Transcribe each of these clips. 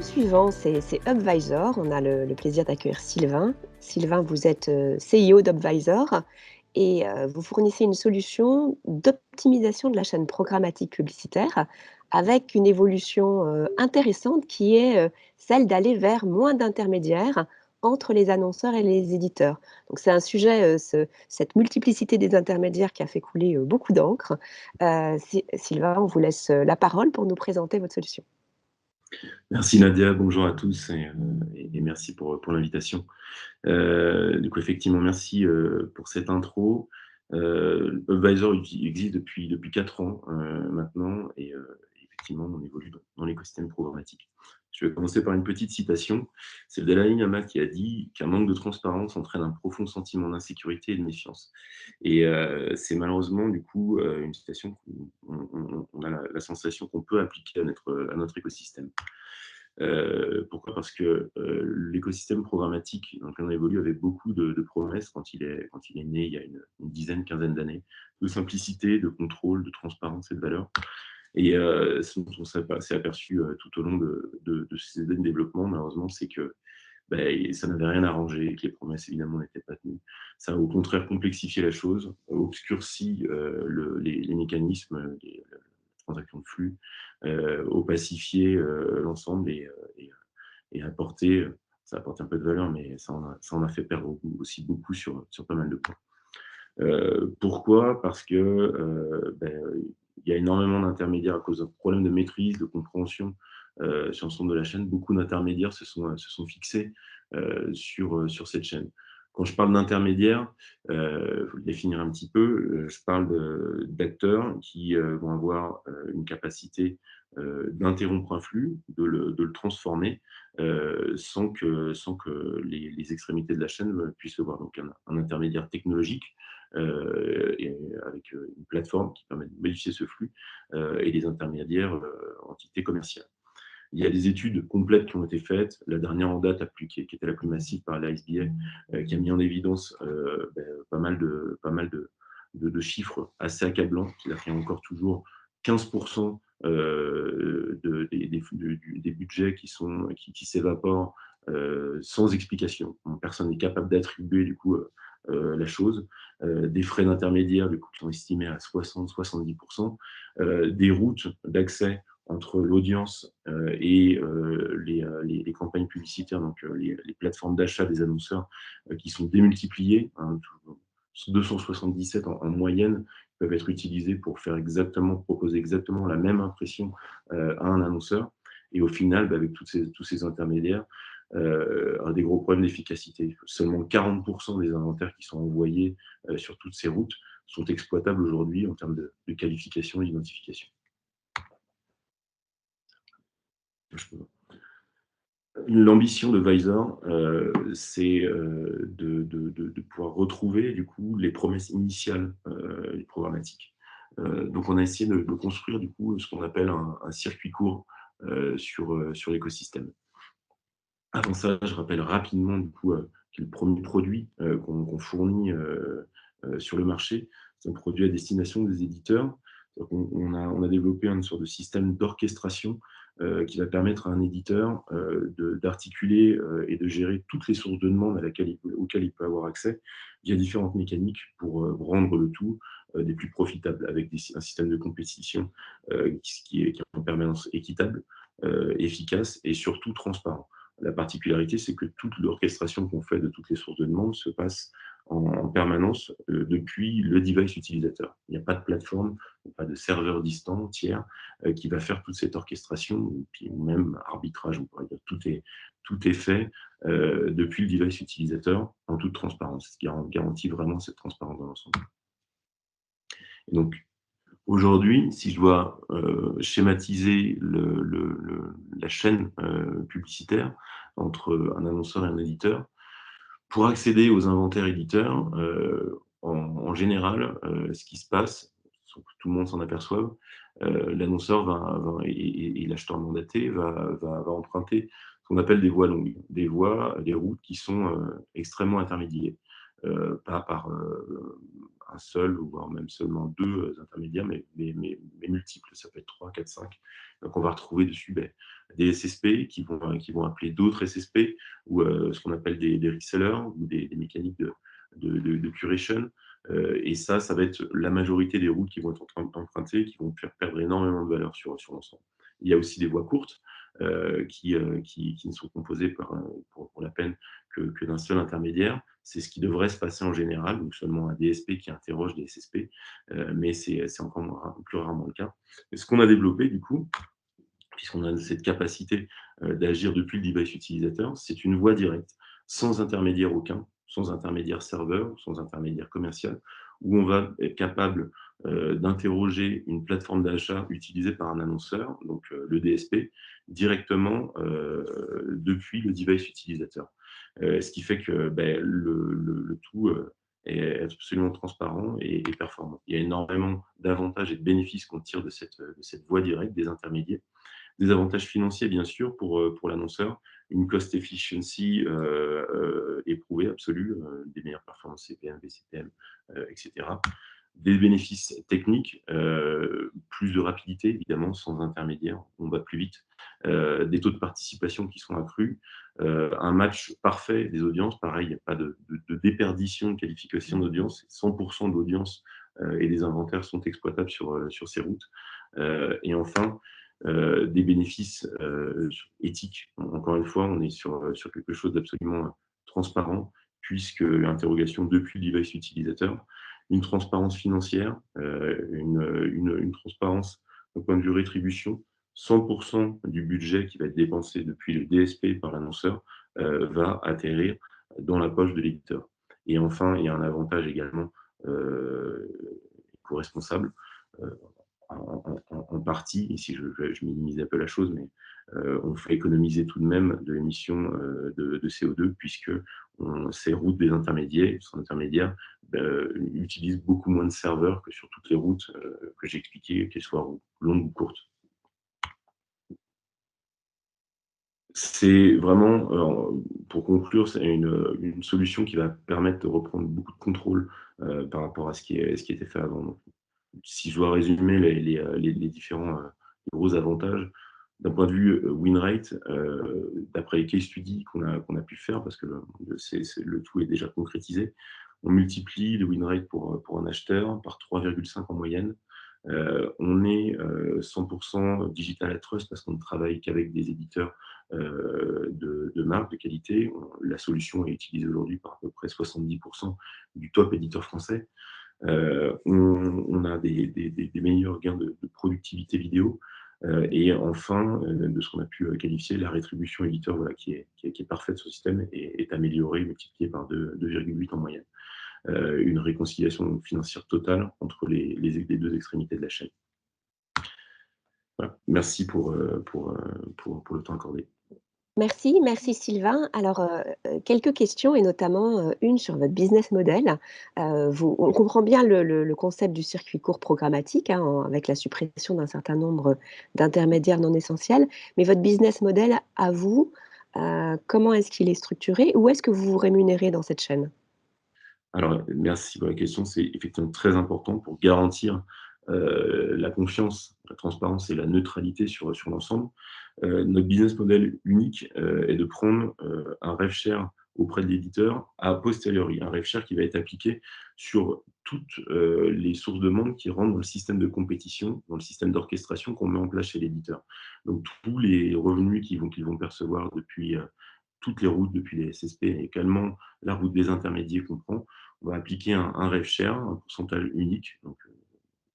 L'enjeu suivant, c'est Upvisor. On a le plaisir d'accueillir Sylvain. Sylvain, vous êtes CEO d'Upvisor et vous fournissez une solution d'optimisation de la chaîne programmatique publicitaire avec une évolution intéressante qui est celle d'aller vers moins d'intermédiaires entre les annonceurs et les éditeurs. Donc c'est un sujet, cette multiplicité des intermédiaires qui a fait couler beaucoup d'encre. Sylvain, on vous laisse la parole pour nous présenter votre solution. Merci Nadia, bonjour à tous et merci pour l'invitation. Du coup, effectivement, merci pour cette intro. Upvisor existe depuis 4 ans maintenant et effectivement, on évolue dans l'écosystème programmatique. Je vais commencer par une petite citation. C'est le Dalai Lama qui a dit qu'un manque de transparence entraîne un profond sentiment d'insécurité et de méfiance. Et c'est malheureusement, du coup, une citation qu'on a la sensation qu'on peut appliquer à notre écosystème. Pourquoi? Parce que l'écosystème programmatique dans lequel on évolue avait beaucoup de promesses quand il est né il y a une dizaine, quinzaine d'années, de simplicité, de contrôle, de transparence et de valeur. Et ce dont on s'est aperçu tout au long de ces années de développement, malheureusement, c'est que ça n'avait rien arrangé et que les promesses, évidemment, n'étaient pas tenues. Ça a au contraire complexifié la chose, obscurci les mécanismes, la transaction de flux, opacifié l'ensemble et apporté, ça a apporté un peu de valeur, mais ça en a fait perdre aussi beaucoup sur pas mal de points. Pourquoi? Parce que il y a énormément d'intermédiaires à cause d'un problème de maîtrise, de compréhension sur l'ensemble de la chaîne. Beaucoup d'intermédiaires se sont fixés sur cette chaîne. Quand je parle d'intermédiaires, faut le définir un petit peu, je parle d'acteurs qui vont avoir une capacité d'interrompre un flux, de le transformer sans que les extrémités de la chaîne puissent le voir. Donc un intermédiaire technologique et avec une plateforme qui permet de modifier ce flux et des intermédiaires entités commerciales. Il y a des études complètes qui ont été faites. La dernière en date, qui était la plus massive par l'ASBA, qui a mis en évidence pas mal de chiffres assez accablants, c'est-à-dire qu'il y a encore toujours 15% des budgets qui s'évaporent sans explication. Personne n'est capable d'attribuer du coup la chose. Des frais d'intermédiaire du coup, qui sont estimés à 60-70%. Des routes d'accès entre l'audience et les campagnes publicitaires, donc les plateformes d'achat des annonceurs qui sont démultipliées, hein, 277 en moyenne peuvent être utilisées pour proposer exactement la même impression à un annonceur. Et au final, avec tous ces intermédiaires, un des gros problèmes d'efficacité. Seulement 40% des inventaires qui sont envoyés sur toutes ces routes sont exploitables aujourd'hui en termes de qualification et d'identification. L'ambition de Visor, c'est de pouvoir retrouver du coup les promesses initiales programmatiques. Donc on a essayé de construire du coup ce qu'on appelle un circuit court sur l'écosystème. Avant ça, je rappelle rapidement du coup quel est le premier produit qu'on fournit sur le marché. C'est un produit à destination des éditeurs. On a développé une sorte de système d'orchestration qui va permettre à un éditeur d'articuler et de gérer toutes les sources de demande auxquelles il peut avoir accès via différentes mécaniques pour rendre le tout des plus profitables avec un système de compétition qui est en permanence équitable, efficace et surtout transparent. La particularité, c'est que toute l'orchestration qu'on fait de toutes les sources de demande se passe en permanence depuis le device utilisateur. Il n'y a pas de plateforme, pas de serveur distant, tiers, qui va faire toute cette orchestration, ou même arbitrage, on pourrait dire. Tout est fait depuis le device utilisateur en toute transparence, ce qui garantit vraiment cette transparence dans l'ensemble. Et donc, aujourd'hui, si je dois schématiser la chaîne publicitaire entre un annonceur et un éditeur, pour accéder aux inventaires éditeurs, en général, ce qui se passe, sans que tout le monde s'en aperçoive, l'annonceur et l'acheteur mandaté va emprunter ce qu'on appelle des voies longues, des routes qui sont extrêmement intermédiaires. pas par un seul ou voire même seulement deux intermédiaires, mais multiples. Ça peut être 3, 4, 5. Donc on va retrouver dessus des SSP qui vont appeler d'autres SSP ou ce qu'on appelle des resellers ou des mécaniques de curation. Et ça va être la majorité des routes qui vont être empruntées, qui vont faire perdre énormément de valeur sur l'ensemble. Il y a aussi des voies courtes qui ne sont composées pour la peine que d'un seul intermédiaire. C'est ce qui devrait se passer en général, donc seulement un DSP qui interroge des SSP, mais c'est encore plus rarement le cas. Et ce qu'on a développé, du coup, puisqu'on a cette capacité d'agir depuis le device utilisateur, c'est une voie directe, sans intermédiaire aucun, sans intermédiaire serveur, sans intermédiaire commercial, où on va être capable d'interroger une plateforme d'achat utilisée par un annonceur, donc le DSP, directement depuis le device utilisateur. Ce qui fait que le tout est absolument transparent et performant. Il y a énormément d'avantages et de bénéfices qu'on tire de cette voie directe des intermédiaires. Des avantages financiers, bien sûr, pour l'annonceur, une cost efficiency éprouvée, absolue, des meilleures performances CPM, VCPM, etc. Des bénéfices techniques, plus de rapidité, évidemment, sans intermédiaire, on va plus vite. Des taux de participation qui sont accrus, un match parfait des audiences, pareil, il n'y a pas de déperdition de qualification d'audience, 100% d'audience et des inventaires sont exploitables sur ces routes. Et enfin, des bénéfices éthiques. Encore une fois, on est sur quelque chose d'absolument transparent, puisque l'interrogation depuis le device utilisateur, une transparence financière, une transparence d'un point de vue rétribution, 100% du budget qui va être dépensé depuis le DSP par l'annonceur va atterrir dans la poche de l'éditeur. Et enfin, il y a un avantage également co-responsable, en partie, ici je minimise un peu la chose, mais on fait économiser tout de même de l'émission de CO2 puisque ces routes des intermédiaires, utilisent beaucoup moins de serveurs que sur toutes les routes que j'ai expliquées, qu'elles soient longues ou courtes. C'est vraiment, pour conclure, c'est une solution qui va permettre de reprendre beaucoup de contrôle par rapport à ce qui était fait avant. Donc, si je dois résumer les différents gros avantages, d'un point de vue win rate, d'après les case studies qu'on a pu faire, parce que le tout est déjà concrétisé, on multiplie le win rate pour un acheteur par 3,5 en moyenne. On est 100% digital at trust parce qu'on ne travaille qu'avec des éditeurs de marque, de qualité. La solution est utilisée aujourd'hui par à peu près 70% du top éditeur français. On a des meilleurs gains de productivité vidéo. Et enfin, de ce qu'on a pu qualifier, la rétribution éditeur qui est parfaite sur le système est améliorée, multipliée par 2,8 en moyenne. Une réconciliation financière totale entre les deux extrémités de la chaîne. Voilà. Merci pour le temps accordé. Merci, merci Sylvain. Alors, quelques questions et notamment, une sur votre business model. On comprend bien le concept du circuit court programmatique, hein, avec la suppression d'un certain nombre d'intermédiaires non essentiels. Mais votre business model à vous, comment est-ce qu'il est structuré? Où est-ce que vous vous rémunérez dans cette chaîne? Alors, merci pour la question. C'est effectivement très important pour garantir la confiance, la transparence et la neutralité sur l'ensemble. Notre business model unique est de prendre un rev share auprès de l'éditeur a posteriori, un rev share qui va être appliqué sur toutes les sources de monde qui rentrent dans le système de compétition, dans le système d'orchestration qu'on met en place chez l'éditeur. Donc, tous les revenus qu'ils vont percevoir depuis toutes les routes, depuis les SSP et également la route des intermédiaires qu'on prend, on va appliquer un rev share, un pourcentage unique, donc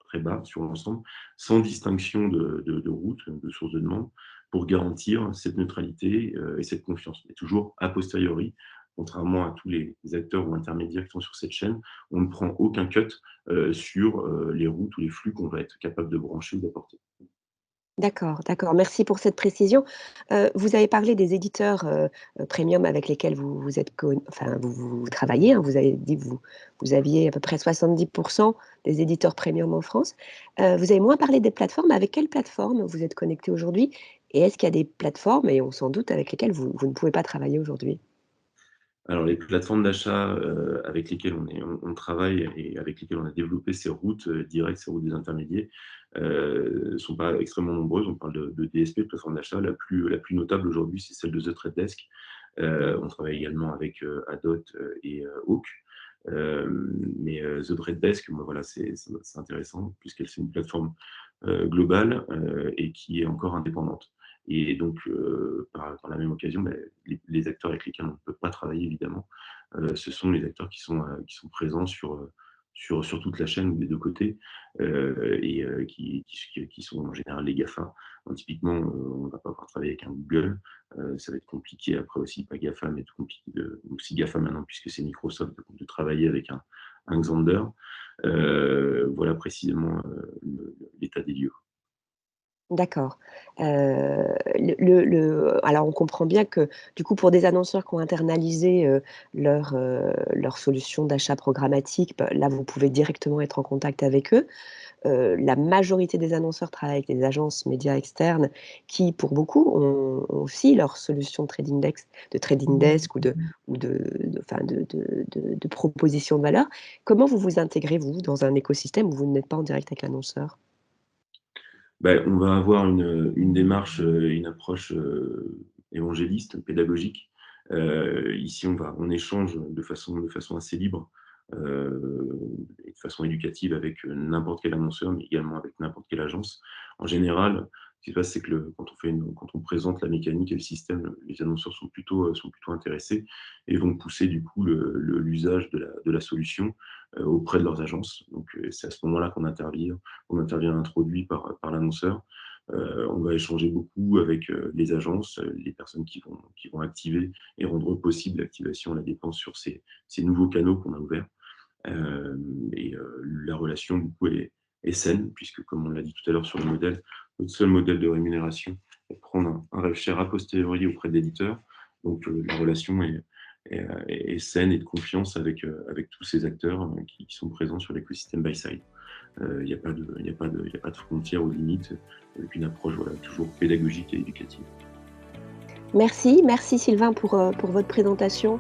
très bas sur l'ensemble, sans distinction de route, de source de demande, pour garantir cette neutralité et cette confiance. Mais toujours a posteriori, contrairement à tous les acteurs ou intermédiaires qui sont sur cette chaîne, on ne prend aucun cut sur les routes ou les flux qu'on va être capable de brancher ou d'apporter. D'accord, d'accord. Merci pour cette précision. Vous avez parlé des éditeurs, premium avec lesquels vous êtes enfin, vous travaillez, hein. Vous avez dit que vous aviez à peu près 70 des éditeurs premium en France. Vous avez moins parlé des plateformes. Avec quelles plateformes vous êtes connectés aujourd'hui? Et est-ce qu'il y a des plateformes, et on s'en doute, avec lesquelles vous ne pouvez pas travailler aujourd'hui? Alors les plateformes d'achat, avec lesquelles on travaille et avec lesquelles on a développé ces routes, directes, ces routes des intermédiaires, sont pas extrêmement nombreuses. On parle de DSP, de plateformes d'achat. La plus notable aujourd'hui, c'est celle de The Trade Desk. On travaille également avec, Adot, et Hawk. Mais The Trade Desk, moi voilà, c'est intéressant puisqu'elle c'est une plateforme, globale, et qui est encore indépendante. Et donc, par la même occasion, les acteurs avec lesquels on ne peut pas travailler évidemment, ce sont les acteurs qui sont présents sur toute la chaîne ou des 2 côtés, et qui sont en général les GAFA. Donc typiquement, on ne va pas pouvoir travailler avec un Google, ça va être compliqué après aussi, pas GAFA, mais tout compliqué aussi GAFA maintenant puisque c'est Microsoft, de travailler avec un Xandr. Voilà précisément, l'état des lieux. D'accord. Alors on comprend bien que, du coup, pour des annonceurs qui ont internalisé, leur solution d'achat programmatique, bah, là, vous pouvez directement être en contact avec eux. La majorité des annonceurs travaillent avec des agences médias externes qui, pour beaucoup, ont aussi leur solution de trading desk ou de proposition de valeur. Comment vous vous intégrez, vous, dans un écosystème où vous n'êtes pas en direct avec l'annonceur? On va avoir une démarche, une approche, évangéliste, pédagogique. Ici, on échange de façon assez libre, et de façon éducative avec, n'importe quel annonceur, mais également avec n'importe quelle agence. En général, ce qui se passe, c'est que quand on présente la mécanique et le système, les annonceurs sont plutôt intéressés et vont pousser du coup l'usage de la solution, auprès de leurs agences. Donc, c'est à ce moment-là qu'on intervient introduit par l'annonceur. On va échanger beaucoup avec, les agences, les personnes qui vont activer et rendre possible l'activation et la dépense sur ces nouveaux canaux qu'on a ouverts. La relation, du coup, est saine, puisque, comme on l'a dit tout à l'heure sur le modèle, notre seul modèle de rémunération est de prendre un rev share a posteriori auprès de l'éditeur. Donc, la relation est saine et de confiance avec tous ces acteurs, qui sont présents sur l'écosystème buy side. Il n'y a pas de frontières ou de limites, avec une approche, voilà, toujours pédagogique et éducative. Merci, merci Sylvain pour votre présentation.